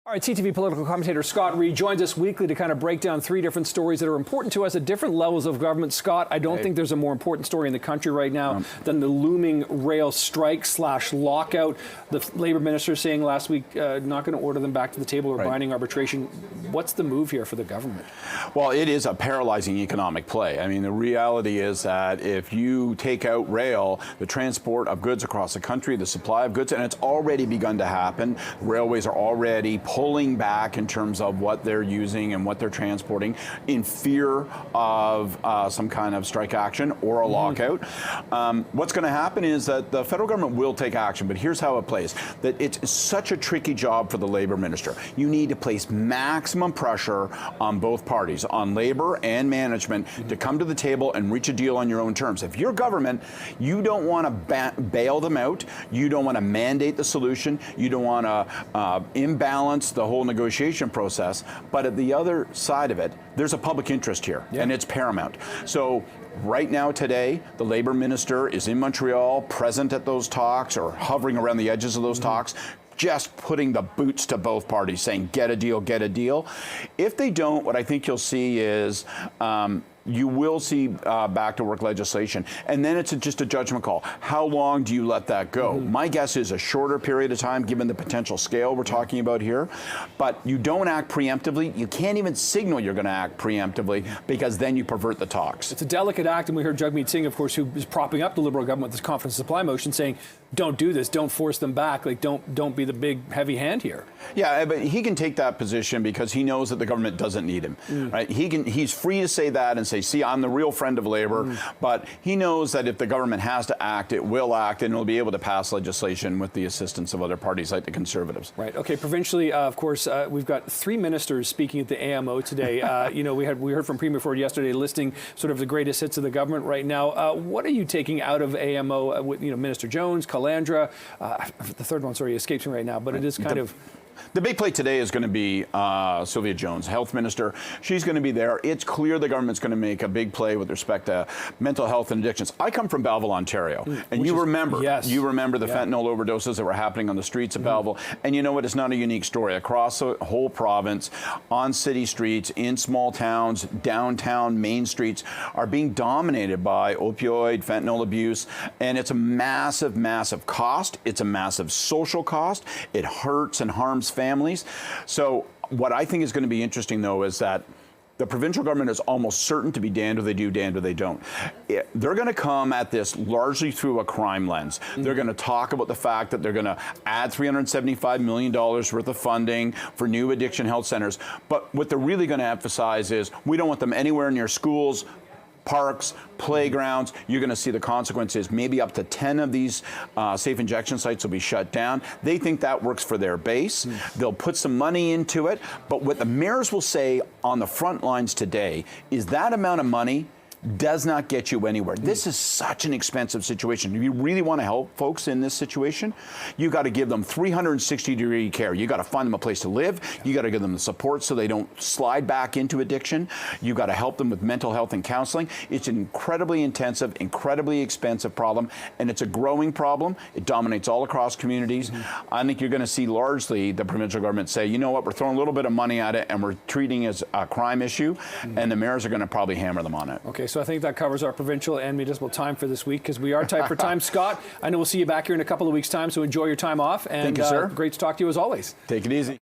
All right, CTV political commentator Scott Reid joins us weekly to kind of break down three different stories that are important to us at different levels of government. Scott, I don't think there's a more important story in the country right now than the looming rail strike / lockout. The Labour minister saying last week not going to order them back to the table or binding arbitration. What's the move here for the government? Well, it is a paralyzing economic play. I mean, the reality is that if you take out rail, the transport of goods across the country, the supply of goods, and it's already begun to happen. Railways are already pulling back in terms of what they're using and what they're transporting in fear of some kind of strike action or a lockout. What's going to happen is that the federal government will take action, but here's how it plays. That it's such a tricky job for the Labour minister. You need to place maximum pressure on both parties, on Labour and management, to come to the table and reach a deal on your own terms. If you're government, you don't want to bail them out. You don't want to mandate the solution. You don't want to imbalance the whole negotiation process. But at the other side of it, there's a public interest here, and it's paramount. So right now, today, the Labour minister is in Montreal, present at those talks or hovering around the edges of those talks, just putting the boots to both parties, saying, get a deal, get a deal. If they don't, what I think you'll see is you will see back to work legislation. And then it's just a judgment call. How long do you let that go? My guess is a shorter period of time, given the potential scale we're talking about here. But you don't act preemptively. You can't even signal you're going to act preemptively, because then you pervert the talks. It's a delicate act, and we heard Jagmeet Singh, of course, who is propping up the Liberal government with this confidence supply motion, saying, don't do this, don't force them back, like don't be the big heavy hand here. Yeah, but he can take that position because he knows that the government doesn't need him. Right? He's free to say that and say, see, I'm the real friend of Labour, but he knows that if the government has to act, it will act, and it'll be able to pass legislation with the assistance of other parties like the Conservatives. Right. Okay. Provincially, of course, we've got three ministers speaking at the AMO today. You know, we heard from Premier Ford yesterday listing sort of the greatest hits of the government right now. What are you taking out of AMO? With, you know, Minister Jones, Calandra, the third one, sorry, escapes me right now, but it is kind of. The big play today is going to be Sylvia Jones, Health Minister. She's going to be there. It's clear the government's going to make a big play with respect to mental health and addictions. I come from Belleville, Ontario, and you remember the fentanyl overdoses that were happening on the streets of Belleville. And you know what? It's not a unique story. Across the whole province, on city streets, in small towns, downtown, main streets are being dominated by opioid, fentanyl abuse. And it's a massive, massive cost. It's a massive social cost. It hurts and harms families. So what I think is going to be interesting, though, is that the provincial government is almost certain to be damned if they do, damned if they don't. They're going to come at this largely through a crime lens. They're going to talk about the fact that they're going to add $375 million worth of funding for new addiction health centers. But what they're really going to emphasize is we don't want them anywhere near schools, parks, playgrounds. You're going to see the consequences. Maybe up to 10 of these safe injection sites will be shut down. They think that works for their base. They'll put some money into it. But what the mayors will say on the front lines today is that amount of money does not get you anywhere. This is such an expensive situation. If you really want to help folks in this situation, you got to give them 360-degree care. You got to find them a place to live. You got to give them the support so they don't slide back into addiction. You got to help them with mental health and counseling. It's an incredibly intensive, incredibly expensive problem, and it's a growing problem. It dominates all across communities. I think you're going to see largely the provincial government say, you know what, we're throwing a little bit of money at it and we're treating it as a crime issue, and the mayors are going to probably hammer them on it. Okay, so I think that covers our provincial and municipal time for this week, because we are tight for time. Scott, I know we'll see you back here in a couple of weeks' time, so enjoy your time off. And thank you, sir. Great to talk to you as always. Take it easy.